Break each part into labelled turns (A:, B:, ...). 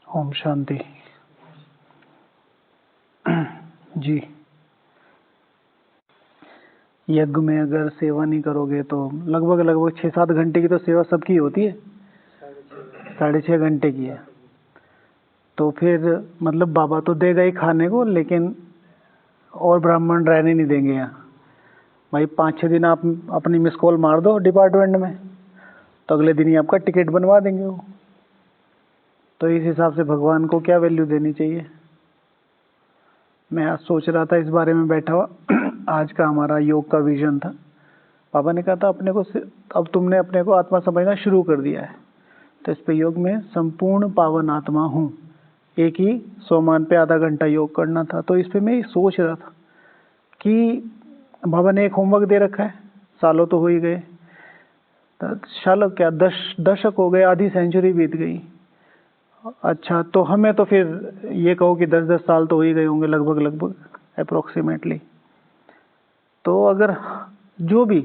A: ओम शांति। जी, यज्ञ में अगर सेवा नहीं करोगे तो लगभग 6-7 घंटे की तो सेवा सबकी होती है, 6.5 घंटे की है। तो फिर मतलब बाबा तो देगा ही खाने को, लेकिन और ब्राह्मण रहने नहीं देंगे यहाँ। भाई 5-6 दिन आप अपनी मिस कॉल मार दो डिपार्टमेंट में, तो अगले दिन ही आपका टिकट बनवा देंगे वो। तो इस हिसाब से भगवान को क्या वैल्यू देनी चाहिए। मैं आज सोच रहा था इस बारे में बैठा हुआ। आज का हमारा योग का विजन था। पापा ने कहा था अपने को अब तुमने अपने को आत्मा समझना शुरू कर दिया है, तो इस पे योग में संपूर्ण पावन आत्मा हूँ। एक ही सोमान पे आधा घंटा योग करना था। तो इस पे मैं सोच रहा था कि बाबा ने एक होमवर्क दे रखा है, सालों तो हो ही गए, सालों क्या दशक हो गए, आधी सेंचुरी बीत गई। अच्छा, तो हमें तो फिर ये कहो कि 10-10 साल तो हो ही गए होंगे लगभग अप्रोक्सीमेटली। तो अगर जो भी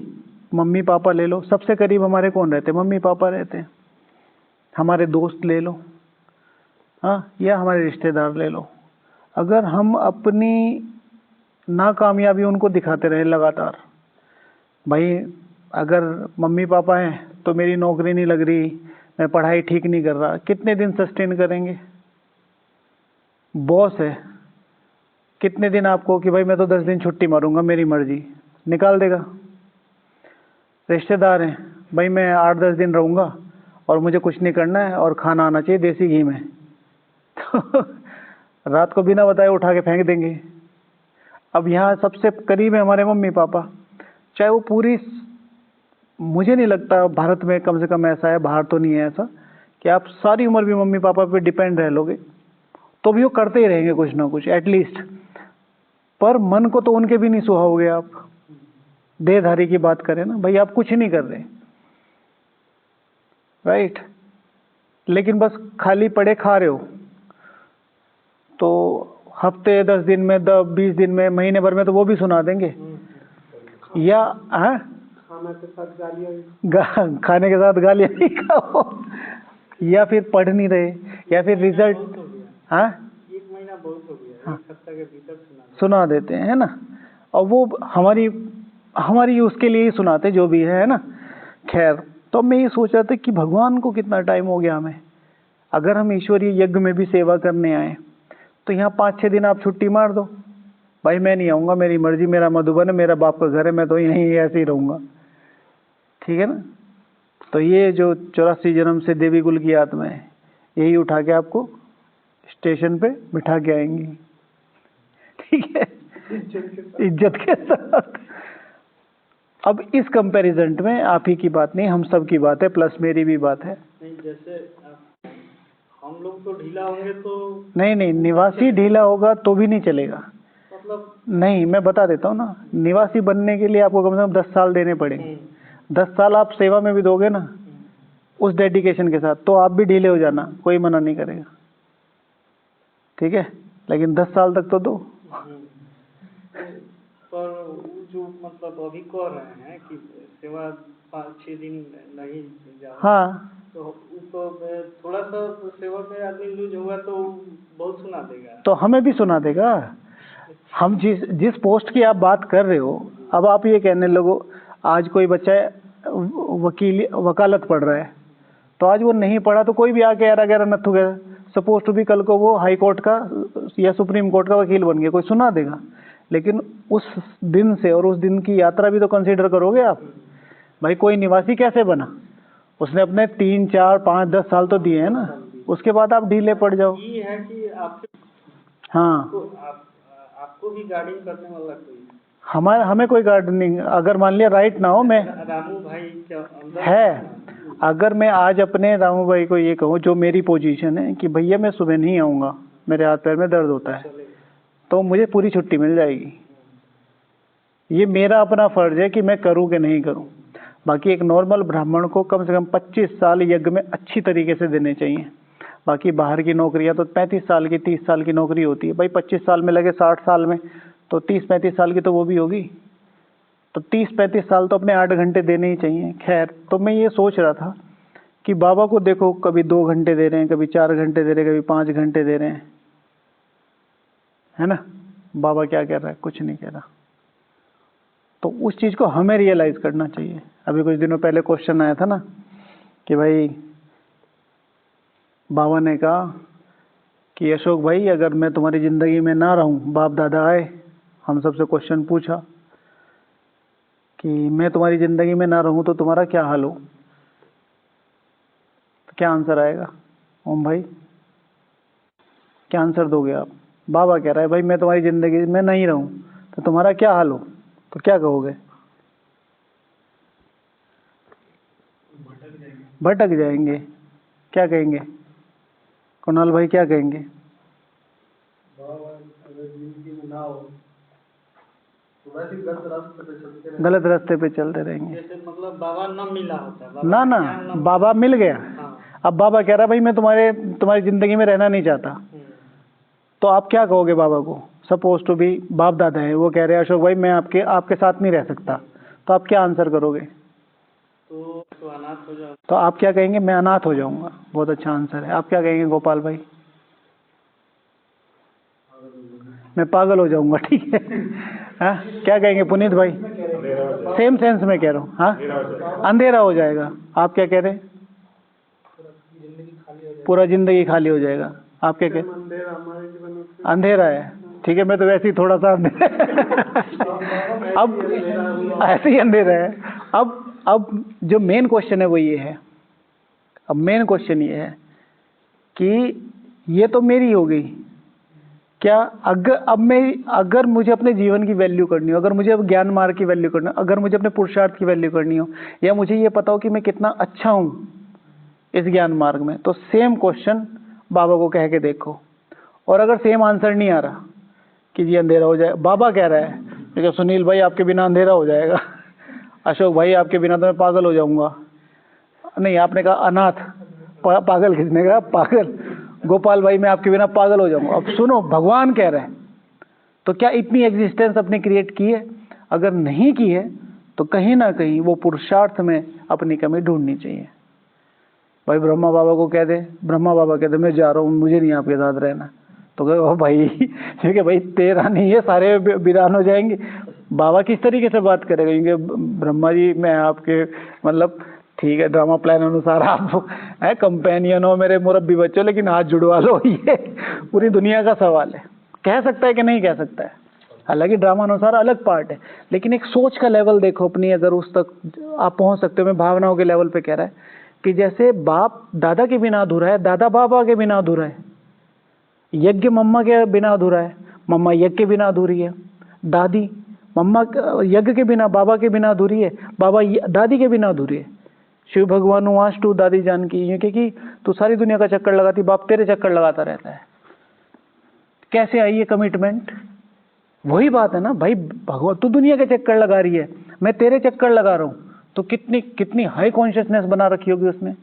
A: मम्मी पापा ले लो, सबसे करीब हमारे कौन रहते हैं? मम्मी पापा रहते हैं। हमारे दोस्त ले लो, हाँ, या हमारे रिश्तेदार ले लो। अगर हम अपनी नाकामयाबी उनको दिखाते रहे लगातार, भाई अगर मम्मी पापा हैं तो मेरी नौकरी नहीं लग रही, मैं पढ़ाई ठीक नहीं कर रहा, कितने दिन सस्टेन करेंगे? बॉस है, कितने दिन आपको कि भाई मैं तो 10 दिन छुट्टी मारूंगा, मेरी मर्जी, निकाल देगा। रिश्तेदार हैं, भाई मैं 8-10 दिन रहूंगा और मुझे कुछ नहीं करना है और खाना आना चाहिए देसी घी में, तो रात को बिना बताए उठा के फेंक देंगे। अब यहाँ सबसे करीब है हमारे मम्मी पापा, चाहे वो पूरी, मुझे नहीं लगता भारत में कम से कम ऐसा है, बाहर तो नहीं है ऐसा कि आप सारी उम्र भी मम्मी पापा पे डिपेंड रह लोगे, तो भी वो करते ही रहेंगे कुछ ना कुछ एटलीस्ट। पर मन को तो उनके भी नहीं सुहाओगे आप। देहधारी की बात करें ना, भाई आप कुछ नहीं कर रहे, राइट, लेकिन बस खाली पड़े खा रहे हो। तो हफ्ते 10 दिन में, 20 दिन में, महीने भर में तो वो भी सुना देंगे। या खाने के साथ गालियाँ नहीं खाओ, या फिर पढ़ नहीं रहे, या फिर रिजल्ट, हाँ, 1 महीना बहुत हो गया, 1 हफ्ते के भीतर सुना देते हैं, है ना। और वो हमारी उसके लिए ही सुनाते जो भी है ना। खैर, तो मैं ये सोच रहा था कि भगवान को कितना टाइम हो गया हमें। अगर हम ईश्वरीय यज्ञ में भी सेवा करने आए तो यहाँ 5-6 दिन आप छुट्टी मार दो, भाई मैं नहीं आऊँगा, मेरी मर्जी, मेरा मधुबन है, मेरा बाप का घर है, मैं तो यहीं ऐसे ही रहूँगा, ठीक है ना। तो ये जो 84 जन्म से देवी कुल की आत्मा है, यही उठा के आपको स्टेशन पे बिठा के आएंगी, ठीक है, इज्जत के साथ। अब इस कंपैरिजन में आप ही की बात नहीं, हम सब की बात है, प्लस मेरी भी बात है।
B: नहीं, जैसे हम लोग तो ढीला होंगे तो
A: नहीं, निवासी ढीला होगा तो भी नहीं चलेगा।
B: मतलब
A: नहीं, मैं बता देता हूँ ना, निवासी बनने के लिए आपको कम से कम 10 साल देने पड़ेंगे। 10 साल आप सेवा में भी दोगे ना उस डेडिकेशन के साथ, तो आप भी ढीले हो जाना, कोई मना नहीं करेगा, ठीक है, लेकिन 10 साल तक तो दो।
B: पर जो मतलब अभी कह रहे हैं कि सेवा 5-6 दिन नहीं जाओ,
A: हाँ,
B: तो थोड़ा सा सेवा में आदमी लूज होगा तो बहुत सुना देगा,
A: तो हमें भी सुना देगा। हम जिस पोस्ट की आप बात कर रहे हो, अब आप ये कहने लगो, आज कोई बच्चा वकालत पढ़ रहा है, तो आज वो नहीं पढ़ा तो कोई भी आके यारा नथु गया, सपोज टू भी कल को वो हाई कोर्ट का या सुप्रीम कोर्ट का वकील बन गया, कोई सुना देगा। लेकिन उस दिन से और उस दिन की यात्रा भी तो कंसीडर करोगे आप। भाई कोई निवासी कैसे बना, उसने अपने 3, 4, 5, 10 साल तो दिए हैं ना, उसके बाद आप ढीले पड़ जाओ।
B: ये है कि
A: हाँ,
B: आपको भी गार्डनिंग करने वाला कोई
A: हमें कोई गार्डनिंग, अगर मान लिया राइट ना हो, मैं
B: रामू भाई क्या
A: है, अगर मैं आज अपने रामू भाई को ये कहूँ, जो मेरी पोजीशन है कि भैया मैं सुबह नहीं आऊँगा, मेरे हाथ पैर में दर्द होता है, तो मुझे पूरी छुट्टी मिल जाएगी। ये मेरा अपना फर्ज है कि मैं करूँ कि नहीं करूँ। बाकी एक नॉर्मल ब्राह्मण को कम से कम 25 साल यज्ञ में अच्छी तरीके से देने चाहिए। बाकी बाहर की नौकरियां तो 35 साल की, 30 साल की नौकरी होती है। भाई 25 साल में लगे 60 साल में, तो 30-35 साल की तो वो भी होगी, तो 30-35 साल तो अपने 8 घंटे देने ही चाहिए। खैर, तो मैं ये सोच रहा था कि बाबा को देखो कभी 2 घंटे दे रहे हैं, कभी 4 घंटे दे रहे हैं, कभी 5 घंटे दे रहे हैं, है ना। बाबा क्या कह रहा है? कुछ नहीं कह रहा। तो उस चीज़ को हमें रियलाइज करना चाहिए। अभी कुछ दिनों पहले क्वेश्चन आया था ना कि भाई बाबा ने कहा कि अशोक भाई अगर मैं तुम्हारी ज़िंदगी में ना रहूं, बाप दादा आए, हम सबसे क्वेश्चन पूछा कि मैं तुम्हारी ज़िंदगी में ना रहूं तो तुम्हारा क्या हाल हो? तो क्या आंसर आएगा ओम भाई? क्या आंसर दोगे आप? बाबा कह रहा है भाई मैं तुम्हारी ज़िंदगी में नहीं रहूं तो तुम्हारा क्या हाल हो? तो क्या कहोगे? भटक जाएंगे। क्या कहेंगे कुणाल भाई? क्या कहेंगे? गलत रास्ते पे चलते रहेंगे।
B: जैसे मतलब बाबा न मिला होता है,
A: ना ना, बाबा मिल गया। अब बाबा कह रहा है भाई मैं तुम्हारी जिंदगी में रहना नहीं चाहता। तो आप क्या कहोगे बाबा को? सपोज टू बी बाप दादा है, वो कह रहे हैं अशोक भाई मैं आपके साथ नहीं रह सकता, तो आप क्या आंसर करोगे?
B: तो अनाथ हो जाओ।
A: तो आप क्या कहेंगे? मैं अनाथ हो जाऊंगा। बहुत अच्छा आंसर है। आप क्या कहेंगे गोपाल भाई? मैं पागल हो जाऊंगा। ठीक है। हाँ, क्या कहेंगे पुनीत भाई? सेम सेंस में कह रहा हूँ। हाँ, अंधेरा हो जाएगा। आप क्या कह रहे हैं? पूरा जिंदगी खाली हो जाएगा। आप क्या कह? अंधेरा है। ठीक है, मैं तो वैसे ही थोड़ा सा अब ऐसे ही अंधेरा है। अब जो मेन क्वेश्चन है वो ये है, अब मेन क्वेश्चन ये है कि ये तो मेरी हो गई क्या? अगर मुझे अपने जीवन की वैल्यू करनी हो, अगर मुझे अब ज्ञान मार्ग की वैल्यू करनी हो, अगर मुझे अपने पुरुषार्थ की वैल्यू करनी हो, या मुझे ये पता हो कि मैं कितना अच्छा हूँ इस ज्ञान मार्ग में, तो सेम क्वेश्चन बाबा को कह के देखो। और अगर सेम आंसर नहीं आ रहा कि जी अंधेरा हो जाए, बाबा कह रहा है देखो सुनील भाई आपके बिना अंधेरा हो जाएगा, अशोक भाई आपके बिना तो मैं पागल हो जाऊंगा। नहीं, आपने कहा अनाथ, पागल किसने कहा? पागल। गोपाल भाई मैं आपके बिना पागल हो जाऊंगा। अब सुनो, भगवान कह रहे हैं, तो क्या इतनी एग्जिस्टेंस अपने क्रिएट की है? अगर नहीं की है तो कहीं ना कहीं वो पुरुषार्थ में अपनी कमी ढूंढनी चाहिए। भाई ब्रह्मा बाबा को कह दे, ब्रह्मा बाबा कहते मैं जा रहा हूँ, मुझे नहीं आपके साथ रहना, तो कहे ओ भाई ठीक है भाई तेरा नहीं है, सारे वीरान हो जाएंगे। बाबा किस तरीके से बात करेगा? क्योंकि ब्रह्मा जी मैं आपके मतलब ठीक है ड्रामा प्लान अनुसार आप है कंपेनियन हो, मेरे मुरब्बी बच्चों, लेकिन हाथ जुड़वा लो, ये पूरी दुनिया का सवाल है। कह सकता है कि नहीं कह सकता है? हालांकि ड्रामा अनुसार अलग पार्ट है, लेकिन एक सोच का लेवल देखो अपनी, अगर उस तक आप पहुंच सकते हो। मैं भावनाओं के लेवल पे कह रहा है कि जैसे बाप दादा के बिना अधूरा है, दादा बाबा के बिना अधूरा है, यज्ञ मम्मा के बिना अधूरा है, मम्मा यज्ञ के बिना अधूरी है, दादी मम्मा यज्ञ के बिना बाबा के बिना अधूरी है, बाबा दादी के बिना अधूरी है। शिव भगवान वास टू दादी जान की, क्योंकि तू सारी दुनिया का चक्कर लगाती, बाप तेरे चक्कर लगाता रहता है। कैसे आई ये कमिटमेंट? वही बात है ना भाई, भगवान तू दुनिया के चक्कर लगा रही है, मैं तेरे चक्कर लगा रहा हूं, तो कितनी हाई कॉन्शियसनेस बना रखी होगी उसने।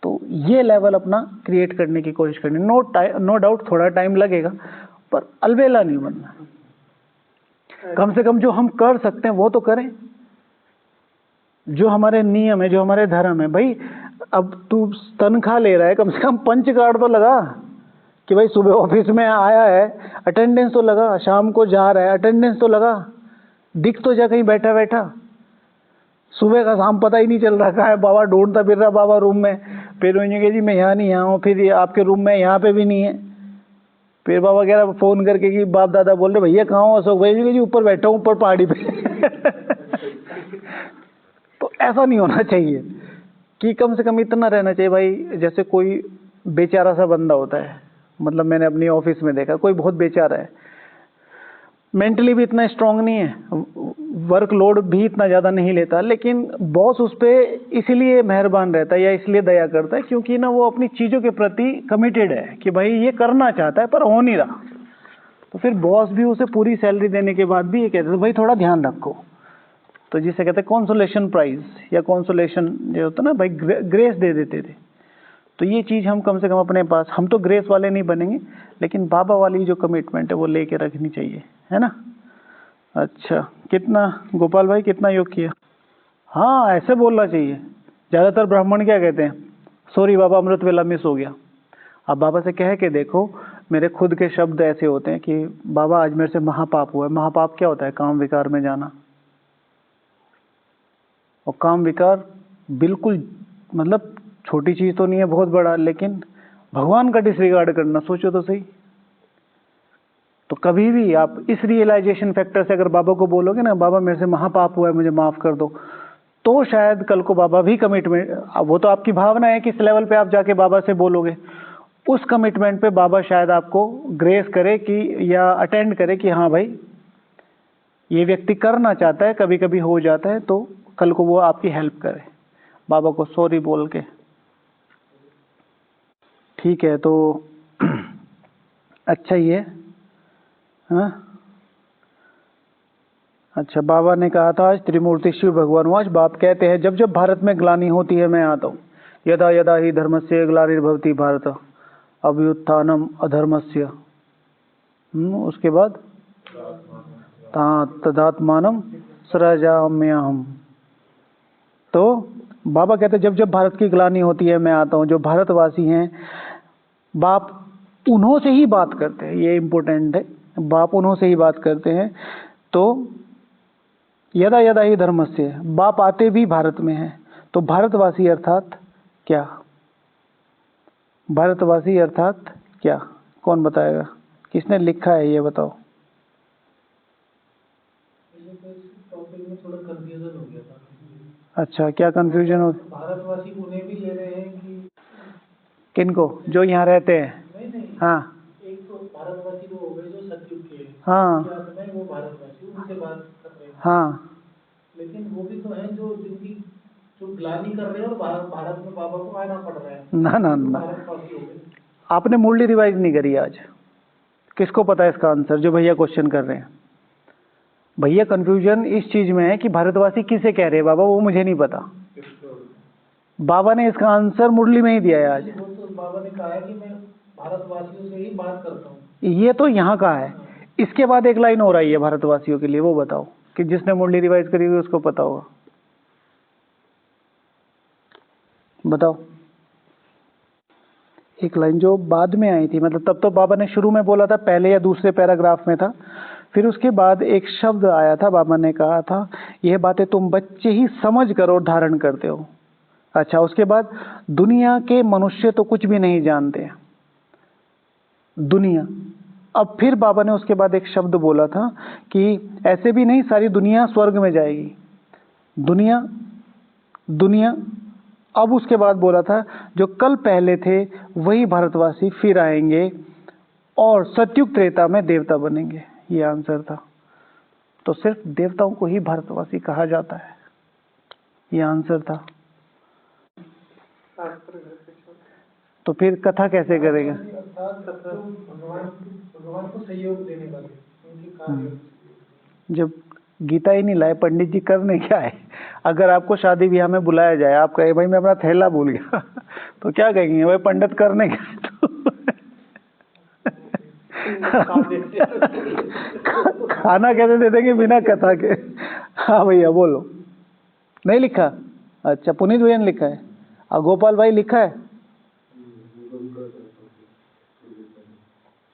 A: तो ये लेवल अपना क्रिएट करने की कोशिश करनी। नो डाउट थोड़ा टाइम लगेगा, पर अलबेला नहीं बनना। कम से कम जो हम कर सकते हैं वो तो करें, जो हमारे नियम है, जो हमारे धर्म है। भाई अब तू तनख्वाह ले रहा है, कम से कम पंच कार्ड तो लगा कि भाई सुबह ऑफिस में आया है, अटेंडेंस तो लगा, शाम को जा रहा है, अटेंडेंस तो लगा, दिख तो जा कहीं बैठा बैठा। सुबह का शाम पता ही नहीं चल रहा कहाँ है, बाबा ढूंढता फिर रहा बाबा रूम में, फिर उन्हें जी मैं यहाँ नहीं, यहाँ हूँ, फिर आपके रूम में यहाँ पे भी नहीं है। फिर बाबा कह रहा फोन करके कि बाप दादा बोल रहे भैया कहाँ हो अशोक भाई? जी ऊपर बैठा हूँ, ऊपर पहाड़ी पे तो ऐसा नहीं होना चाहिए कि कम से कम इतना रहना चाहिए भाई। जैसे कोई बेचारा सा बंदा होता है, मतलब मैंने अपनी ऑफिस में देखा, कोई बहुत बेचारा है, मेंटली भी इतना स्ट्रांग नहीं है, वर्कलोड भी इतना ज़्यादा नहीं लेता, लेकिन बॉस उस पर इसलिए मेहरबान रहता है या इसलिए दया करता है क्योंकि ना वो अपनी चीज़ों के प्रति कमिटेड है कि भाई ये करना चाहता है पर हो नहीं रहा। तो फिर बॉस भी उसे पूरी सैलरी देने के बाद भी ये कहते हैं भाई थोड़ा ध्यान रखो। तो जिसे कहते हैं कॉन्सोलेशन प्राइज या कॉन्सोलेशन जो होता है ना भाई, ग्रेस दे देते थे। तो ये चीज़ हम कम से कम अपने पास, हम तो ग्रेस वाले नहीं बनेंगे, लेकिन बाबा वाली जो कमिटमेंट है वो लेके रखनी चाहिए, है ना। अच्छा, कितना गोपाल भाई कितना योग किया? हाँ ऐसे बोलना चाहिए ज़्यादातर ब्राह्मण क्या कहते हैं, सॉरी बाबा अमृत वेला मिस हो गया। अब बाबा से कह के देखो, मेरे खुद के शब्द ऐसे होते हैं कि बाबा आज मेरे से महापाप हुआ है। महापाप क्या होता है, काम विकार में जाना। और काम विकार बिल्कुल मतलब छोटी चीज़ तो नहीं है, बहुत बड़ा, लेकिन भगवान का डिसरिगार्ड करना, सोचो तो सही। तो कभी भी आप इस रियलाइजेशन फैक्टर से अगर बाबा को बोलोगे ना, बाबा मेरे से महापाप हुआ है, मुझे माफ़ कर दो, तो शायद कल को बाबा भी कमिटमेंट, वो तो आपकी भावना है कि इस लेवल पे आप जाके बाबा से बोलोगे, उस कमिटमेंट पे बाबा शायद आपको ग्रेस करे कि या अटेंड करे कि हाँ भाई ये व्यक्ति करना चाहता है, कभी कभी हो जाता है, तो कल को वो आपकी हेल्प करे, बाबा को सॉरी बोल के। ठीक है, तो अच्छा ही है। हाँ अच्छा, बाबा ने कहा था आज त्रिमूर्ति शिव भगवान, आज बाप कहते हैं जब जब भारत में ग्लानि होती है मैं आता हूँ, यदा यदा ही धर्मस्य ग्लानिर्भवति भारत अभ्युत्थानम अधर्मस्य। उसके बाद तदात्मानम सृजाम्यहम्। तो बाबा कहते जब जब भारत की ग्लानि होती है मैं आता हूँ। जो भारतवासी हैं, बाप उन्हों से ही बात करते हैं, ये इम्पोर्टेंट है, बाप उन्हों से ही बात करते हैं। तो यदा यदा ही धर्मस्य, बाप आते भी भारत में हैं। तो भारतवासी अर्थात क्या, भारतवासी अर्थात क्या, कौन बताएगा, किसने लिखा है ये बताओ।
B: टॉपिक में थोड़ा कंफ्यूजन हो गया था।
A: अच्छा, क्या कंफ्यूजन हो,
B: भारतवासी उन्हें भी ले रहे हैं कि
A: किनको, जो यहाँ रहते हैं?
B: नहीं,
A: हाँ,
B: एक तो भारतवासी वो हो गए जो सतयुग के हैं,
A: हाँ
B: क्या समय वो भारतवासी उनसे बात कर रहे हैं।
A: हाँ,
B: लेकिन वो भी तो हैं जो जिनकी जो ग्लानि कर रहे हैं और भारत में बाबा को आना पड़ रहा है,
A: ना ना ना,
B: भारतवासी हो गए।
A: आपने मुरली रिवाइज नहीं करी आज। किसको पता है इसका आंसर, जो भैया क्वेश्चन कर रहे हैं? भैया कंफ्यूजन इस चीज में है कि भारतवासी किसे कह रहे हैं बाबा, वो मुझे नहीं पता। बाबा ने इसका आंसर मुरली में ही दिया है आज।
B: वो तो बाबा ने कहा है कि मैं भारतवासियों से ही बात करता हूँ।
A: ये तो यहाँ का है, इसके बाद एक लाइन और आई है भारतवासियों के लिए, वो बताओ कि जिसने मुरली रिवाइज करी हुई उसको पता होगा, बताओ। एक लाइन जो बाद में आई थी, मतलब तब तो बाबा ने शुरू में बोला था, पहले या दूसरे पैराग्राफ में था, फिर उसके बाद एक शब्द आया था, बाबा ने कहा था यह बातें तुम बच्चे ही समझ कर और धारण करते हो। अच्छा, उसके बाद दुनिया के मनुष्य तो कुछ भी नहीं जानते, दुनिया। अब फिर बाबा ने उसके बाद एक शब्द बोला था कि ऐसे भी नहीं सारी दुनिया स्वर्ग में जाएगी, दुनिया दुनिया। अब उसके बाद बोला था जो कल पहले थे वही भारतवासी फिर आएंगे और सतयुग त्रेता में देवता बनेंगे, ये आंसर था। तो सिर्फ देवताओं को ही भारतवासी कहा जाता है, ये आंसर था। तो फिर कथा कैसे करेगा?
B: भगवान को सहयोग देने वाले उनके कार्य।
A: जब गीता ही नहीं लाए पंडित जी, करने क्या है? अगर आपको शादी ब्याह में बुलाया जाए, आप कहे भाई मैं अपना थैला भूल गया तो क्या कहेंगे, भाई पंडित करने क्या है? तो खाना कैसे दे देंगे बिना कथा के? हाँ भैया बोलो। नहीं लिखा? अच्छा, पुनीत भैया ने लिखा है, गोपाल भाई लिखा है?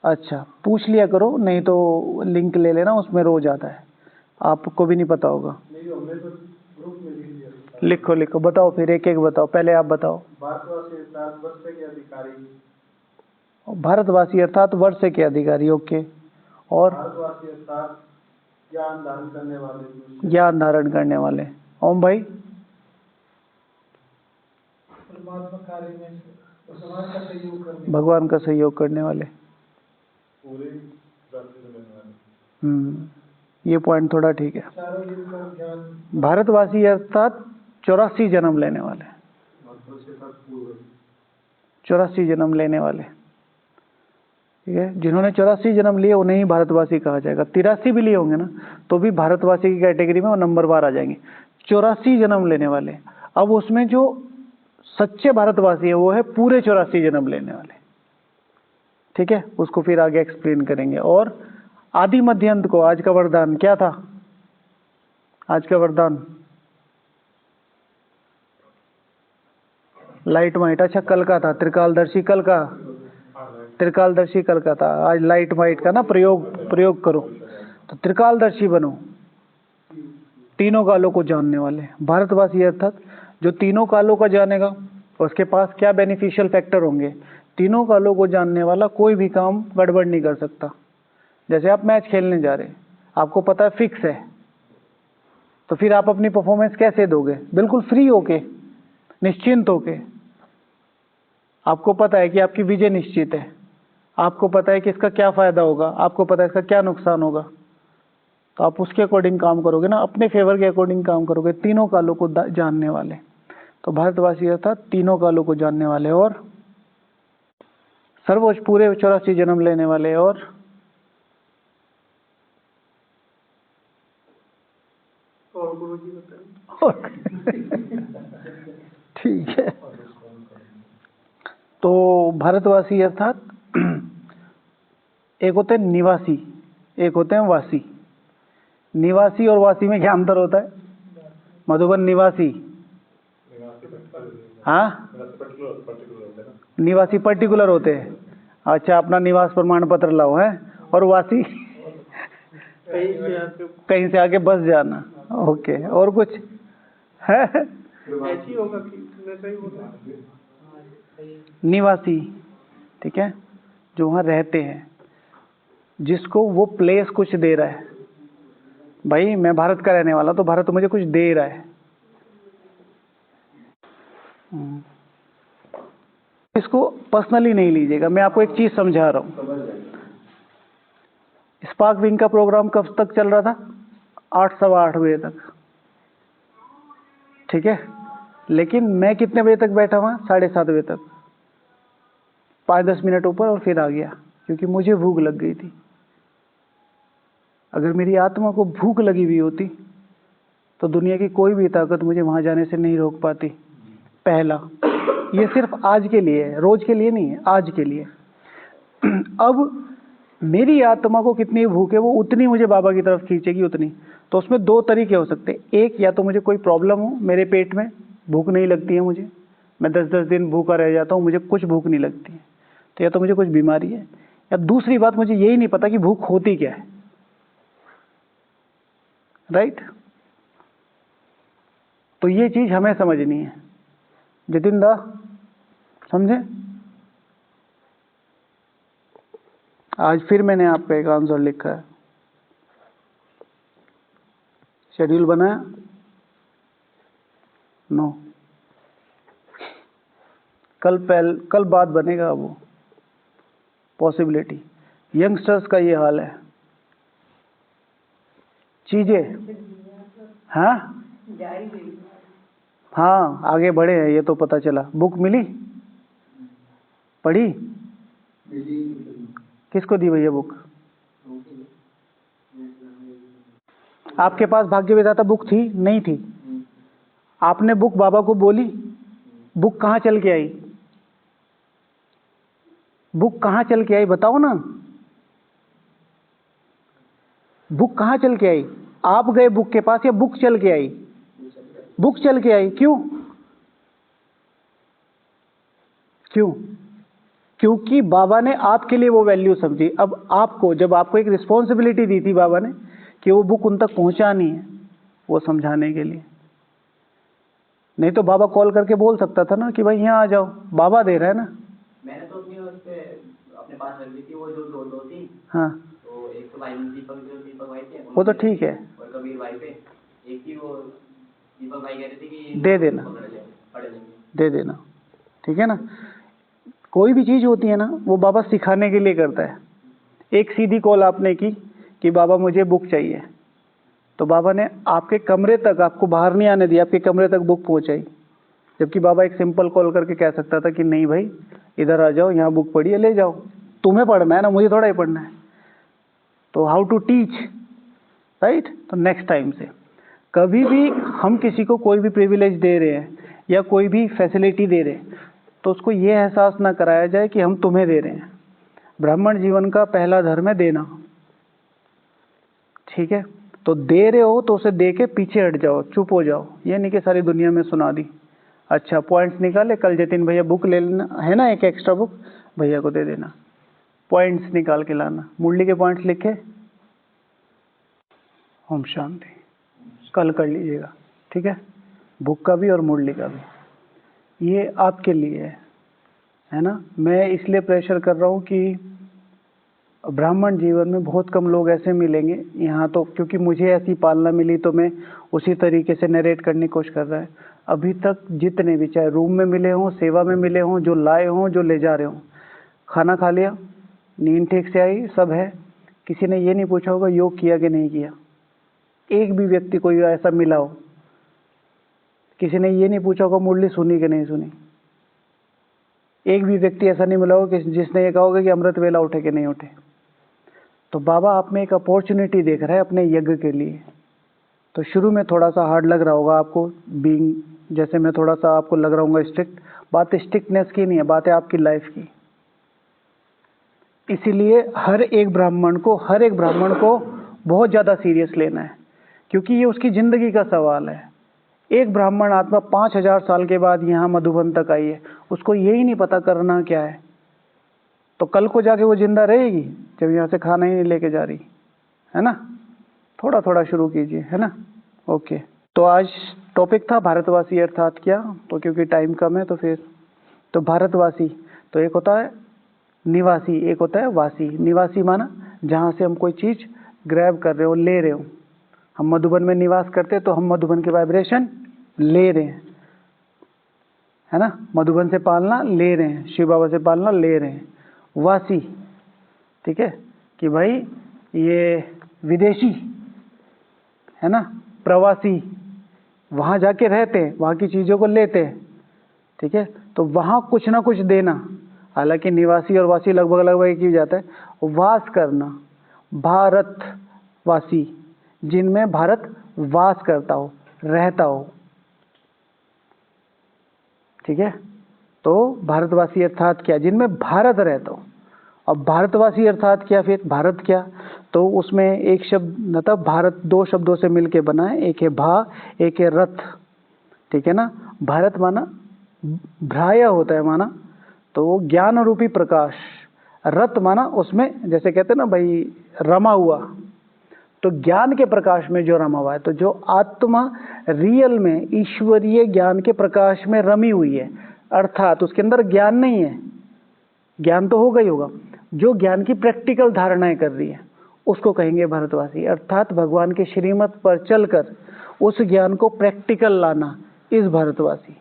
A: अच्छा, पूछ लिया करो, नहीं तो लिंक ले लेना, उसमें रोज आता है, आपको भी नहीं पता होगा। लिखो लिखो, बताओ फिर एक एक बताओ, पहले आप बताओ। भारतवासी अर्थात वर्ष के अधिकारी, ओके। और
B: भारतवासी अर्थात ज्ञान धारण करने वाले,
A: ज्ञान धारण करने वाले। ओम भाई?
B: परमात्मा कार्य में
A: भगवान का सहयोग करने वाले। ये पॉइंट थोड़ा ठीक है। भारतवासी अर्थात 84 जन्म लेने वाले, 84 जन्म लेने वाले, ठीक है। जिन्होंने 84 जन्म लिए उन्हें ही भारतवासी कहा जाएगा। 83 भी लिए होंगे ना तो भी भारतवासी की कैटेगरी में वो नंबरवार आ जाएंगे। 84 जन्म लेने वाले। अब उसमें जो सच्चे भारतवासी है वो है पूरे 84 जन्म लेने वाले, ठीक है। उसको फिर आगे एक्सप्लेन करेंगे। और आदि मध्य अंत को आज का वरदान क्या था? आज का वरदान लाइट माइट, अच्छा कल का था त्रिकालदर्शी, कल का त्रिकालदर्शी कल का था, आज लाइट माइट का ना प्रयोग करो। तो त्रिकालदर्शी बनो, तीनों कालों को जानने वाले भारतवासी, अर्थात जो तीनों कालों का जानेगा उसके पास क्या बेनिफिशियल फैक्टर होंगे। तीनों कालों को जानने वाला कोई भी काम गड़बड़ नहीं कर सकता। जैसे आप मैच खेलने जा रहे हैं, आपको पता है फिक्स है, तो फिर आप अपनी परफॉर्मेंस कैसे दोगे? बिल्कुल फ्री होके, निश्चिंत होके। आपको पता है कि आपकी विजय निश्चित है, आपको पता है कि इसका क्या फायदा होगा, आपको पता है इसका क्या नुकसान होगा, तो आप उसके अकॉर्डिंग काम करोगे ना, अपने फेवर के अकॉर्डिंग काम करोगे। तीनों कालों को जानने वाले, तो भारतवासी अर्थात तीनों कालों को जानने वाले और सर्वोच्च पूरे 84 जन्म लेने वाले और
B: गुरु जी बताइए।
A: ठीक है। तो भारतवासी अर्थात एक होते हैं निवासी, एक होते हैं वासी। निवासी और वासी में क्या अंतर होता है? मधुबन निवासी, हाँ निवासी पर्टिकुलर होते हैं। अच्छा, अपना निवास प्रमाण पत्र लाओ है, और वासी कहीं से आके बस जाना। ओके, और कुछ है?
B: ऐसी होगा कि मैं सही बोल रहा हूं।
A: निवासी, ठीक है, जो वहाँ रहते हैं, जिसको वो प्लेस कुछ दे रहा है। भाई मैं भारत का रहने वाला, तो भारत तो मुझे कुछ दे रहा है। इसको पर्सनली नहीं लीजिएगा, मैं आपको एक चीज समझा रहा हूँ। स्पार्क विंग का प्रोग्राम कब तक चल रहा था? 8 सवा 8 बजे तक, ठीक है। लेकिन मैं कितने बजे तक बैठा हुआ? 7:30 बजे तक, 5-10 मिनट ऊपर और फिर आ गया, क्योंकि मुझे भूख लग गई थी। अगर मेरी आत्मा को भूख लगी हुई होती तो दुनिया की कोई भी ताकत मुझे वहां जाने से नहीं रोक पाती। पहला, ये सिर्फ आज के लिए है, रोज के लिए नहीं है, आज के लिए। अब मेरी आत्मा को कितनी भूख है, वो उतनी मुझे बाबा की तरफ खींचेगी, उतनी। तो उसमें 2 तरीके हो सकते हैं। एक, या तो मुझे कोई प्रॉब्लम हो, मेरे पेट में भूख नहीं लगती है मुझे, मैं 10-10 दिन भूखा रह जाता हूँ, मुझे कुछ भूख नहीं लगती है, तो या तो मुझे कुछ बीमारी है, या दूसरी बात, मुझे यही नहीं पता कि भूख होती क्या है। राइट? तो ये चीज हमें समझनी है। जतिन दा, समझे? आज फिर मैंने आपका एक आंसर लिखा है, शेड्यूल बनाया? नो, कल बाद बनेगा वो पॉसिबिलिटी। यंगस्टर्स का ये हाल है, चीजें हाँ आगे बढ़े हैं, ये तो पता चला। बुक मिली? पढ़ी? किसको दी भैया बुक? आपके पास भाग्य विधाता बुक थी? नहीं थी? आपने बुक बाबा को बोली? बुक कहाँ चल के आई? बुक कहाँ चल के आई बताओ ना। बुक कहाँ चल के आई? आप गए बुक के पास या बुक चल के आई? बुक चल के आई। क्यों? क्यों? क्योंकि बाबा ने आपके लिए वो वैल्यू समझी। अब आपको, जब आपको एक रिस्पॉन्सिबिलिटी दी थी बाबा ने कि वो बुक उन तक पहुंचानी है, वो समझाने के लिए। नहीं तो बाबा कॉल करके बोल सकता था ना कि भाई यहाँ आ जाओ, बाबा दे रहा है ना।
C: मैंने तो अपने पास रख दी थी वो जो दो थी। हाँ, तो एक तो भाई दीपक भाई थे,
A: वो तो ठीक है,
C: और कबीर भाई पे एक ही वो दीपक भाई कह रहे थे कि
A: दे देना, दे देना, ठीक है ना। कोई भी चीज होती है ना, वो बाबा सिखाने के लिए करता है। एक सीधी कॉल आपने की कि बाबा मुझे बुक चाहिए, तो बाबा ने आपके कमरे तक, आपको बाहर नहीं आने दिया, आपके कमरे तक बुक पहुंचाई। जबकि बाबा एक सिंपल कॉल करके कह सकता था कि नहीं भाई इधर आ जाओ, यहाँ बुक पढ़ी है, ले जाओ, तुम्हें पढ़ना है ना, मुझे थोड़ा ही पढ़ना है। तो हाउ टू टीच, राइट। तो नेक्स्ट टाइम से कभी भी हम किसी को कोई भी प्रिविलेज दे रहे हैं या कोई भी फैसिलिटी दे रहे हैं, तो उसको ये एहसास ना कराया जाए कि हम तुम्हें दे रहे हैं। ब्राह्मण जीवन का पहला धर्म है देना, ठीक है। तो दे रहे हो तो उसे दे के पीछे हट जाओ, चुप हो जाओ। ये नहीं कि सारी दुनिया में सुना दी। अच्छा, पॉइंट्स निकाले। कल जतिन भैया बुक ले लेना, है ना, एक एक्स्ट्रा बुक भैया को दे देना, पॉइंट्स निकाल के लाना। मुरली के पॉइंट्स लिखे, ओम शांति, कल कर लीजिएगा, ठीक है, बुक का भी और मुरली का भी। ये आपके लिए है ना। मैं इसलिए प्रेशर कर रहा हूँ कि ब्राह्मण जीवन में बहुत कम लोग ऐसे मिलेंगे यहाँ, तो क्योंकि मुझे ऐसी पालना मिली तो मैं उसी तरीके से नरेट करने की कोशिश कर रहा है। अभी तक जितने भी, चाहे रूम में मिले हों, सेवा में मिले हों, जो लाए हों, जो ले जा रहे हों, खाना खा लिया, नींद ठीक से आई, सब है, किसी ने ये नहीं पूछा होगा योग किया कि नहीं किया। एक भी व्यक्ति कोई ऐसा मिला हो, किसी ने ये नहीं पूछा होगा मुरली सुनी कि नहीं सुनी। एक भी व्यक्ति ऐसा नहीं मिला होगा जिसने ये कहा होगा कि अमृत वेला उठे कि नहीं उठे। तो बाबा आप में एक अपॉर्चुनिटी देख रहा है अपने यज्ञ के लिए। तो शुरू में थोड़ा सा हार्ड लग रहा होगा आपको, बीइंग, जैसे मैं थोड़ा सा आपको लग रहा हूँ स्ट्रिक्ट। बात स्ट्रिक्टनेस की नहीं है, बात है आपकी लाइफ की। इसीलिए हर एक ब्राह्मण को बहुत ज़्यादा सीरियस लेना है, क्योंकि ये उसकी ज़िंदगी का सवाल है। एक ब्राह्मण आत्मा 5000 साल के बाद यहाँ मधुबन तक आई है, उसको यही नहीं पता करना क्या है, तो कल को जाके वो जिंदा रहेगी जब यहाँ से खाना ही नहीं लेके जा रही है ना। थोड़ा थोड़ा शुरू कीजिए, है ना। ओके, तो आज टॉपिक था भारतवासी अर्थात क्या। तो क्योंकि टाइम कम है तो फिर, तो भारतवासी तो एक होता है निवासी, एक होता है वासी। निवासी माना जहाँ से हम कोई चीज़ ग्रैब कर रहे हो, ले रहे हो। हम मधुबन में निवास करते तो हम मधुबन के वाइब्रेशन ले रहे हैं, है ना। मधुबन से पालना ले रहे हैं, शिव बाबा से पालना ले रहे हैं। वासी, ठीक है, कि भाई ये विदेशी है ना, प्रवासी, वहाँ जाके रहते हैं, वहाँ की चीज़ों को लेते हैं, ठीक है, तो वहाँ कुछ ना कुछ देना। हालांकि निवासी और वासी लगभग एक ही जाता है। वास करना, भारतवासी, जिनमें भारत वास करता हो, रहता हो, ठीक है। तो भारतवासी अर्थात क्या, जिनमें भारत रहता हो। अब भारतवासी अर्थात क्या, फिर भारत क्या, तो उसमें एक शब्द, मतलब भारत दो शब्दों से मिलके बना है, एक है भा, एक है रथ, ठीक है ना। भारत माना भ्राय होता है माना, तो ज्ञान रूपी प्रकाश। रथ माना उसमें जैसे कहते हैं ना भाई रमा हुआ, तो ज्ञान के प्रकाश में जो रमा हुआ है। तो जो आत्मा रियल में ईश्वरीय ज्ञान के प्रकाश में रमी हुई है, अर्थात उसके अंदर ज्ञान नहीं है, ज्ञान तो होगा ही होगा, जो ज्ञान की प्रैक्टिकल धारणाएं कर रही है उसको कहेंगे भारतवासी। अर्थात भगवान के श्रीमत पर चलकर उस ज्ञान को प्रैक्टिकल लाना, इस भारतवासी,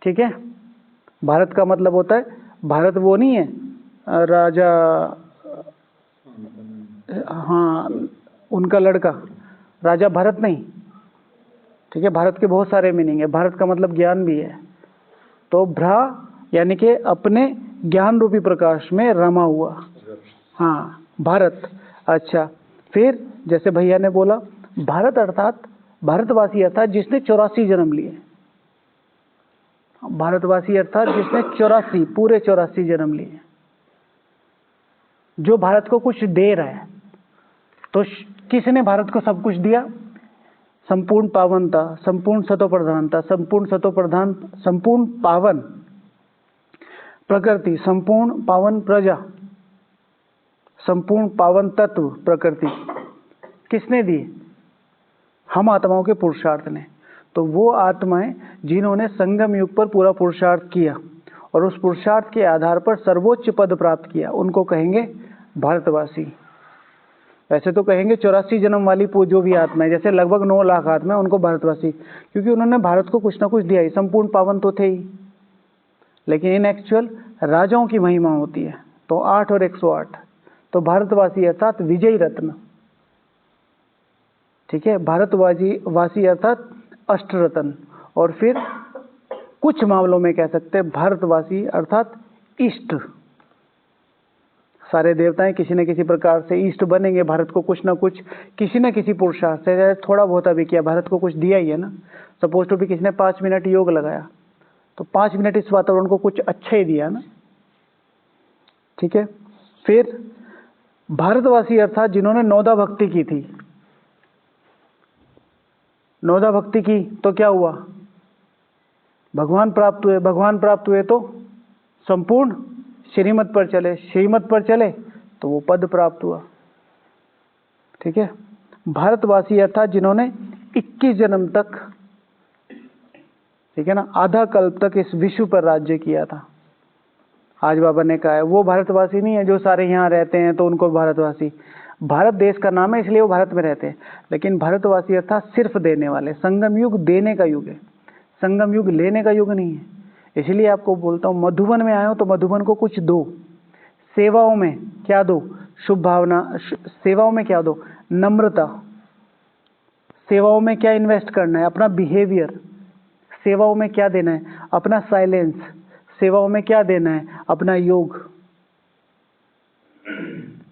A: ठीक है। भारत का मतलब होता है, भारत वो नहीं है राजा, हाँ उनका लड़का राजा भरत नहीं, ठीक है। भारत के बहुत सारे मीनिंग है, भारत का मतलब ज्ञान भी है। तो भ्रा यानी कि अपने ज्ञान रूपी प्रकाश में रमा हुआ, हाँ भारत। अच्छा, फिर जैसे भैया ने बोला भारत अर्थात भारतवासी अर्थात जिसने 84 जन्म लिए। भारतवासी अर्थात जिसने 84 पूरे 84 जन्म लिए, जो भारत को कुछ दे रहा है। तो किसने भारत को सब कुछ दिया? संपूर्ण पावनता, संपूर्ण सतोप्रधानता, संपूर्ण पावन प्रकृति, संपूर्ण पावन प्रजा, संपूर्ण पावन तत्व प्रकृति किसने दिए? हम आत्माओं के पुरुषार्थ ने। तो वो आत्माएं जिन्होंने संगम युग पर पूरा पुरुषार्थ किया और उस पुरुषार्थ के आधार पर सर्वोच्च पद प्राप्त किया, उनको कहेंगे भारतवासी। वैसे तो कहेंगे 84 जन्म वाली जो भी आत्मा है, जैसे लगभग 9 लाख आत्मा है, उनको भारतवासी, क्योंकि उन्होंने भारत को कुछ ना कुछ दिया ही। संपूर्ण पावन तो थे ही, लेकिन इन एक्चुअल राजाओं की महिमा होती है। तो 8 और 108, तो भारतवासी अर्थात विजयी रत्न, ठीक है। भारतवासी अर्थात अष्टरत्न, और फिर कुछ मामलों में कह सकते हैं भारतवासी अर्थात इष्ट। सारे देवताएं किसी न किसी प्रकार से इष्ट बनेंगे, भारत को कुछ ना कुछ किसी न किसी पुरुषार्थ से थोड़ा बहुत भी किया, भारत को कुछ दिया ही है ना। सपोज टू भी किसी ने 5 मिनट योग लगाया, तो 5 मिनट इस वातावरण को कुछ अच्छा ही दिया ना, ठीक है। फिर भारतवासी अर्थात जिन्होंने नौदा भक्ति की थी। नौदा भक्ति की तो क्या हुआ? भगवान प्राप्त हुए, भगवान प्राप्त हुए तो संपूर्ण श्रीमत पर चले, श्रीमत पर चले तो वो पद प्राप्त हुआ। ठीक है, भारतवासी अर्थात जिन्होंने 21 जन्म तक, ठीक है ना, आधा कल्प तक इस विश्व पर राज्य किया था। आज बाबा ने कहा है वो भारतवासी नहीं है जो सारे यहाँ रहते हैं तो उनको भारतवासी, भारत देश का नाम है इसलिए वो भारत में रहते हैं, लेकिन भारतवासी अर्थात सिर्फ देने वाले। संगम युग देने का युग है, संगम युग लेने का युग नहीं है। इसलिए आपको बोलता हूँ मधुबन में आए हो तो मधुबन को कुछ दो, सेवाओं में क्या दो, शुभ भावना, सेवाओं में क्या दो, नम्रता, सेवाओं में क्या इन्वेस्ट करना है, अपना बिहेवियर, सेवाओं में क्या देना है, अपना साइलेंस, सेवाओं में क्या देना है, अपना योग,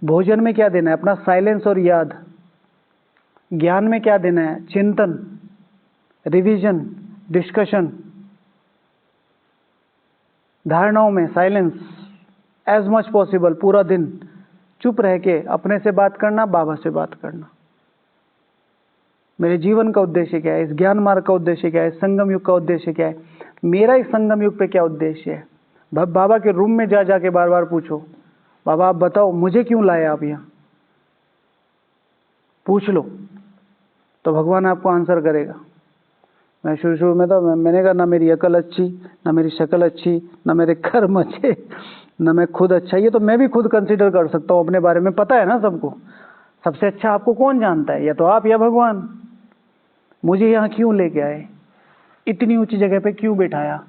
A: भोजन में क्या देना है, अपना साइलेंस और याद, ज्ञान में क्या देना है, चिंतन, रिवीजन, डिस्कशन, धारणाओं में साइलेंस, एज मच पॉसिबल पूरा दिन चुप रह के अपने से बात करना, बाबा से बात करना। मेरे जीवन का उद्देश्य क्या है, इस ज्ञान मार्ग का उद्देश्य क्या है, संगम युग का उद्देश्य क्या है, मेरा इस संगम युग पे क्या उद्देश्य है। बाबा के रूम में जा जाके बार बार पूछो, बाबा आप बताओ मुझे क्यों लाए आप यहाँ, पूछ लो तो भगवान आपको आंसर करेगा। मैं शुरू में तो मैंने कहा ना मेरी अकल अच्छी, ना मेरी शक्ल अच्छी, ना मेरे कर्म अच्छे, ना मैं खुद अच्छा। ये तो मैं भी खुद कंसीडर कर सकता हूँ अपने बारे में, पता है ना सबको। सबसे अच्छा आपको कौन जानता है, या तो आप या भगवान। मुझे यहाँ क्यों लेके आए, इतनी ऊंची जगह पे क्यों बिठाया।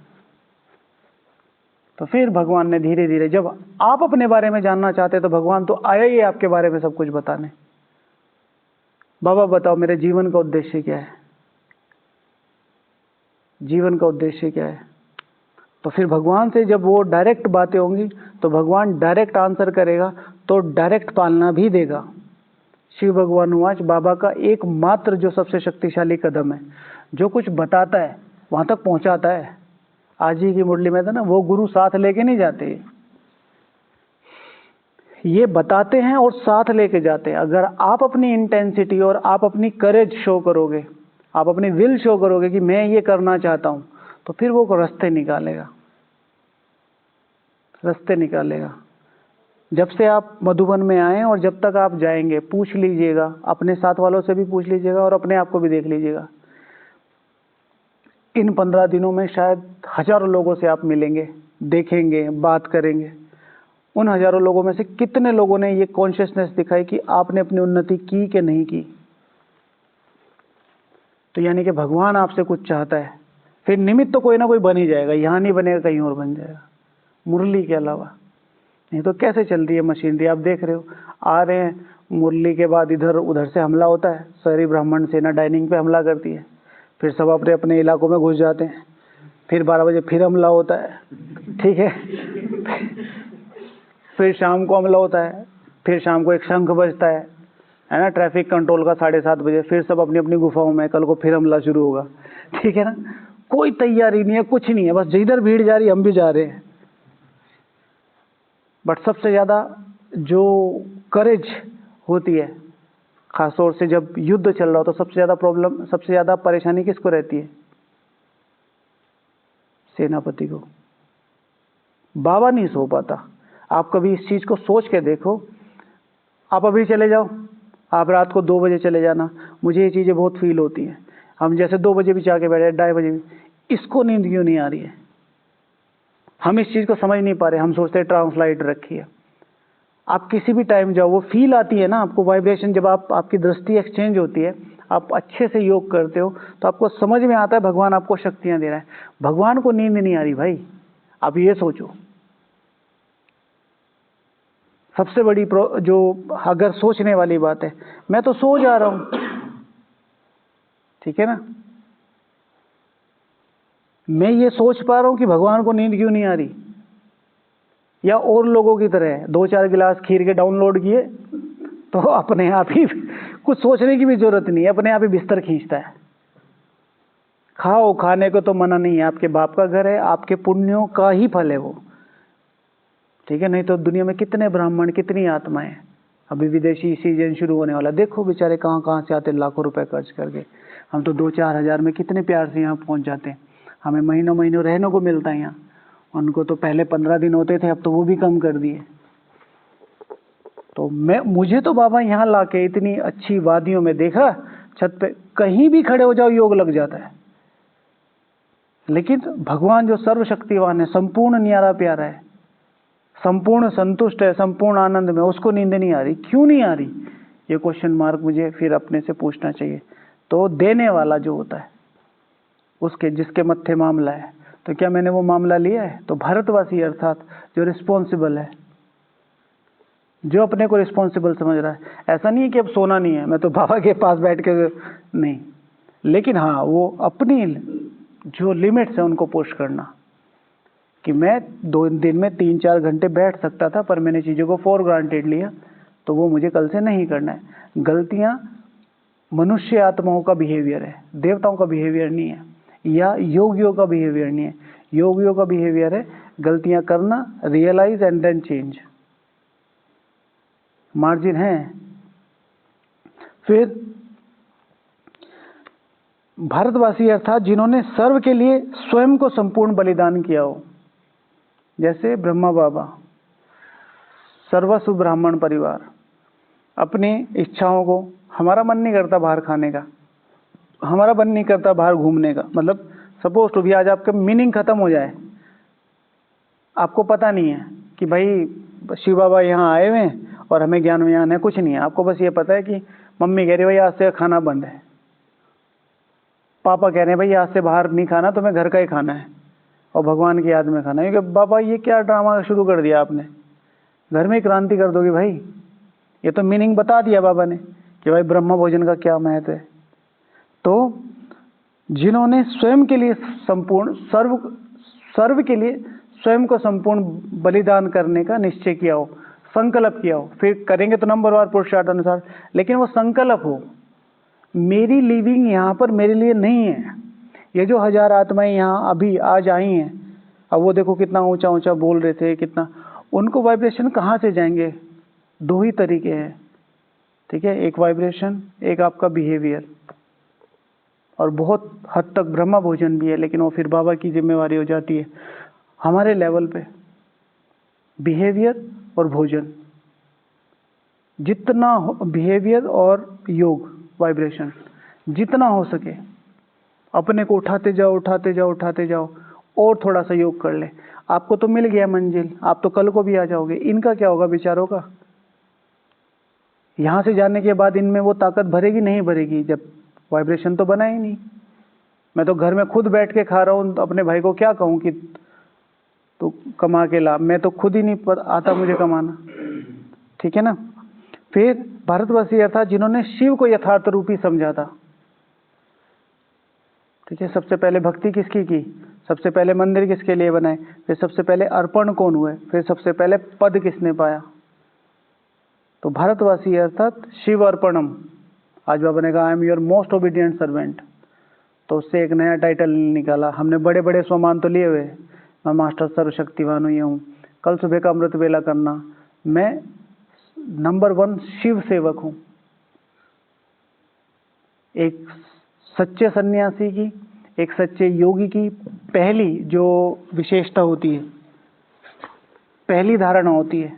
A: तो फिर भगवान ने धीरे धीरे, जब आप अपने बारे में जानना चाहते तो भगवान तो आया ही आपके बारे में सब कुछ बताने। बाबा बताओ मेरे जीवन का उद्देश्य क्या है, जीवन का उद्देश्य क्या है। तो फिर भगवान से जब वो डायरेक्ट बातें होंगी तो भगवान डायरेक्ट आंसर करेगा, तो डायरेक्ट पालना भी देगा। शिव भगवान उवाच, बाबा का एकमात्र जो सबसे शक्तिशाली कदम है, जो कुछ बताता है वहां तक पहुंचाता है। आज ही की मुरली में था ना, वो गुरु साथ लेके नहीं जाते, ये बताते हैं और साथ लेके जाते हैं। अगर आप अपनी इंटेंसिटी और आप अपनी करेज शो करोगे, आप अपनी विल शो करोगे कि मैं ये करना चाहता हूं, तो फिर वो रास्ते निकालेगा, रास्ते निकालेगा। जब से आप मधुबन में आए और जब तक आप जाएंगे, पूछ लीजिएगा, अपने साथ वालों से भी पूछ लीजिएगा और अपने आप को भी देख लीजिएगा। इन 15 दिनों में शायद हजारों लोगों से आप मिलेंगे, देखेंगे, बात करेंगे। उन हजारों लोगों में से कितने लोगों ने ये कॉन्शियसनेस दिखाई कि आपने अपनी उन्नति की कि नहीं की। तो यानी कि भगवान आपसे कुछ चाहता है, फिर निमित्त तो कोई ना कोई बन ही जाएगा, यहाँ नहीं बनेगा कहीं और बन जाएगा, मुरली के अलावा। नहीं तो कैसे चल रही है मशीनरी, आप देख रहे हो। आ रहे हैं, मुरली के बाद इधर उधर से हमला होता है, शहरी ब्राह्मण सेना डाइनिंग पे हमला करती है, फिर सब अपने अपने इलाकों में घुस जाते हैं, फिर 12 बजे फिर हमला होता है, ठीक है। फिर शाम को हमला होता है, फिर शाम को एक शंख बजता है ना, ट्रैफिक कंट्रोल का 7:30 बजे, फिर सब अपनी अपनी गुफाओं में, कल को फिर हमला शुरू होगा, ठीक है ना। कोई तैयारी नहीं है, कुछ नहीं है, बस जिधर भीड़ जा रही हम भी जा रहे हैं। बट सबसे ज़्यादा जो करेज होती है, खासतौर से जब युद्ध चल रहा हो, तो सबसे ज़्यादा प्रॉब्लम, सबसे ज़्यादा परेशानी किसको रहती है, सेनापति को। बाबा नहीं सो पाता। आप कभी इस चीज़ को सोच के देखो, आप अभी चले जाओ, आप रात को 2 बजे चले जाना, मुझे ये चीज़ें बहुत फील होती हैं। हम जैसे 2 बजे भी जाके बैठे, 2:30 बजे भी, इसको नींद क्यों नहीं आ रही है, हम इस चीज़ को समझ नहीं पा रहे। हम सोचते हैं ट्रांसलाइट रखी है। आप किसी भी टाइम जाओ, वो फील आती है ना आपको, वाइब्रेशन, जब आपकी दृष्टि एक्सचेंज होती है, आप अच्छे से योग करते हो तो आपको समझ में आता है भगवान आपको शक्तियां दे रहा है। भगवान को नींद नहीं आ रही भाई, आप ये सोचो। सबसे बड़ी जो अगर सोचने वाली बात है, मैं तो सो जा रहा हूं, ठीक है ना, मैं ये सोच पा रहा हूं कि भगवान को नींद क्यों नहीं आ रही। या और लोगों की तरह 2-4 गिलास खीर के डाउनलोड किए तो अपने आप ही कुछ सोचने की भी जरूरत नहीं है, अपने आप ही बिस्तर खींचता है। खाओ, खाने को तो मना नहीं है, आपके बाप का घर है, आपके पुण्यों का ही फल है वो, ठीक है। नहीं तो दुनिया में कितने ब्राह्मण, कितनी आत्माएं। अभी विदेशी सीजन शुरू होने वाला, देखो बेचारे कहाँ कहाँ से आते, लाखों रुपए खर्च करके। हम तो 2-4 हज़ार में कितने प्यार से यहाँ पहुँच जाते हैं। हमें महीनों महीनों रहने को मिलता है यहाँ। उनको तो पहले 15 दिन होते थे, अब तो वो भी कम कर दिए। तो मुझे तो बाबा यहाँ लाके इतनी अच्छी वादियों में देखा, छत पे कहीं भी खड़े हो जाओ योग लग जाता है। लेकिन भगवान जो सर्वशक्तिवान है, संपूर्ण न्यारा प्यारा है, संपूर्ण संतुष्ट है, संपूर्ण आनंद में, उसको नींद नहीं आ रही। क्यों नहीं आ रही? ये क्वेश्चन मार्क मुझे फिर अपने से पूछना चाहिए। तो देने वाला जो होता है, उसके जिसके मत्थे मामला है, तो क्या मैंने वो मामला लिया है? तो भारतवासी अर्थात जो रिस्पॉन्सिबल है, जो अपने को रिस्पॉन्सिबल समझ रहा है। ऐसा नहीं है कि अब सोना नहीं है, मैं तो बाबा के पास बैठ के नहीं, लेकिन हाँ वो अपनी जो लिमिट्स है उनको पुश करना। कि मैं 2 दिन में 3-4 घंटे बैठ सकता था, पर मैंने चीज़ों को फॉर ग्रांटेड लिया, तो वो मुझे कल से नहीं करना है। गलतियाँ मनुष्य आत्माओं का बिहेवियर है, देवताओं का बिहेवियर नहीं है, या योगियों का बिहेवियर नहीं है। योगियों का बिहेवियर है गलतियाँ करना, realise and then change. Margin है। फिर भारतवासी अर्थात जिन्होंने सर्व के लिए स्वयं को संपूर्ण बलिदान किया हो, जैसे ब्रह्मा बाबा, सर्वस्व ब्राह्मण परिवार, अपनी इच्छाओं को, हमारा मन नहीं करता बाहर खाने का, हमारा मन नहीं करता बाहर घूमने का, मतलब सपोज टू भी आज आपका मीनिंग खत्म हो जाए, आपको पता नहीं है कि भाई शिव बाबा यहाँ आए हुए हैं और हमें ज्ञान व्यान है, कुछ नहीं है। आपको बस ये पता है कि मम्मी कह रही है भाई आज से खाना बंद है, पापा कह रहे हैं भाई आज से बाहर नहीं खाना, तो मैं घर का ही खाना है और भगवान की याद में खाना है। क्योंकि बाबा ये क्या ड्रामा शुरू कर दिया आपने, घर में ही क्रांति कर दोगे भाई। ये तो मीनिंग बता दिया बाबा ने कि भाई ब्रह्म भोजन का क्या महत्व है। तो जिन्होंने स्वयं के लिए संपूर्ण सर्व के लिए स्वयं को संपूर्ण बलिदान करने का निश्चय किया हो, संकल्प किया हो, फिर करेंगे तो नंबरवार पुरुषार्थ अनुसार, लेकिन वो संकल्प हो, मेरी लिविंग यहाँ पर मेरे लिए नहीं है। ये जो 1000 आत्माएं यहाँ अभी आज आई हैं, अब वो देखो कितना ऊंचा ऊंचा बोल रहे थे, कितना, उनको वाइब्रेशन कहाँ से जाएंगे? 2 ही तरीके हैं, ठीक है, एक वाइब्रेशन, एक आपका बिहेवियर। और बहुत हद तक ब्रह्मा भोजन भी है, लेकिन वो फिर बाबा की जिम्मेवारी हो जाती है। हमारे लेवल पे बिहेवियर और भोजन, जितना बिहेवियर और योग वाइब्रेशन जितना हो सके अपने को उठाते जाओ, उठाते जाओ, उठाते जाओ, और थोड़ा सा योग कर ले। आपको तो मिल गया मंजिल, आप तो कल को भी आ जाओगे। इनका क्या होगा बेचारों का? यहाँ से जाने के बाद इनमें वो ताकत भरेगी नहीं भरेगी, जब वाइब्रेशन तो बना ही नहीं। मैं तो घर में खुद बैठ के खा रहा हूँ, तो अपने भाई को क्या कहूँ कि तो कमा के ला, मैं तो खुद ही नहीं आता मुझे कमाना, ठीक है ना। फिर भारतवासी अर्थात जिन्होंने शिव को यथार्थ रूपी समझा था, ठीक है। सबसे पहले भक्ति किसकी की? सबसे पहले मंदिर किसके लिए बनाए? फिर सबसे पहले अर्पण कौन हुए? फिर सबसे पहले पद किसने पाया? तो भारतवासी अर्थात शिव अर्पणम। आज बाबा ने कहा I am your most obedient servant, तो उससे एक नया टाइटल निकाला। हमने बड़े बड़े स्वमान तो लिए हुए, मैं मास्टर सर्वशक्तिवान हुई हूँ, कल सुबह का अमृत वेला करना, मैं नंबर 1 शिव सेवक हूँ। एक सच्चे सन्यासी की, एक सच्चे योगी की पहली जो विशेषता होती है, पहली धारणा होती है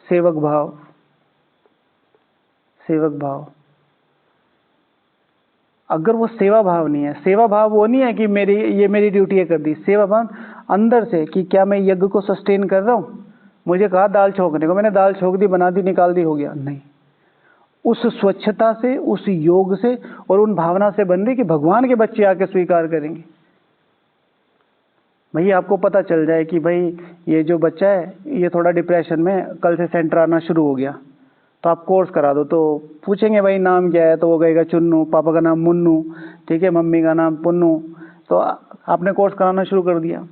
A: सेवक भाव। सेवक भाव, अगर वो सेवा भाव नहीं है, सेवा भाव वो नहीं है कि ये मेरी ड्यूटी है कर दी। सेवा भाव अंदर से कि क्या मैं यज्ञ को सस्टेन कर रहा हूँ। मुझे कहा दाल छोंकने को, मैंने दाल छोंक दी, बना दी, निकाल दी, हो गया, नहीं। उस स्वच्छता से, उस योग से और उन भावना से बन रही कि भगवान के बच्चे आके स्वीकार करेंगे। भैया आपको पता चल जाए कि भाई ये जो बच्चा है ये थोड़ा डिप्रेशन में, कल से सेंटर आना शुरू हो गया, तो आप कोर्स करा दो। तो पूछेंगे भाई नाम क्या है, तो वो कहेगा चुन्नू, पापा का नाम मुन्नू, ठीक है, मम्मी का नाम पुन्नू। तो आपने कोर्स कराना शुरू कर दिया।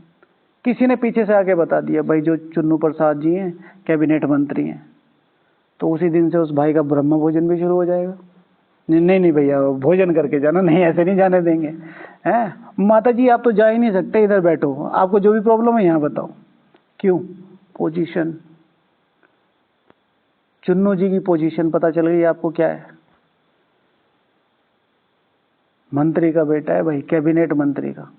A: किसी ने पीछे से आके बता दिया भाई जो चुन्नू प्रसाद जी हैं कैबिनेट मंत्री हैं, तो उसी दिन से उस भाई का ब्रह्म भोजन भी शुरू हो जाएगा। नहीं नहीं भैया भोजन करके जाना, नहीं ऐसे नहीं जाने देंगे। हैं माता जी आप तो जा ही नहीं सकते, इधर बैठो, आपको जो भी प्रॉब्लम है यहाँ बताओ। क्यों? पोजीशन। चुन्नू जी की पोजीशन पता चल गई आपको क्या है? मंत्री का बेटा है भाई, कैबिनेट मंत्री का।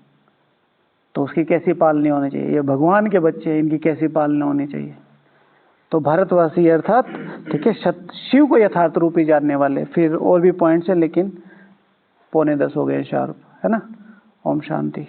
A: तो उसकी कैसी पालनी होनी चाहिए, ये भगवान के बच्चे हैं, इनकी कैसी पालना होनी चाहिए। तो भारतवासी अर्थात ठीक है शिव को यथार्थ रूप ही जानने वाले। फिर और भी पॉइंट्स है लेकिन 9:45 हो गए शार्प, है ना। ओम शांति।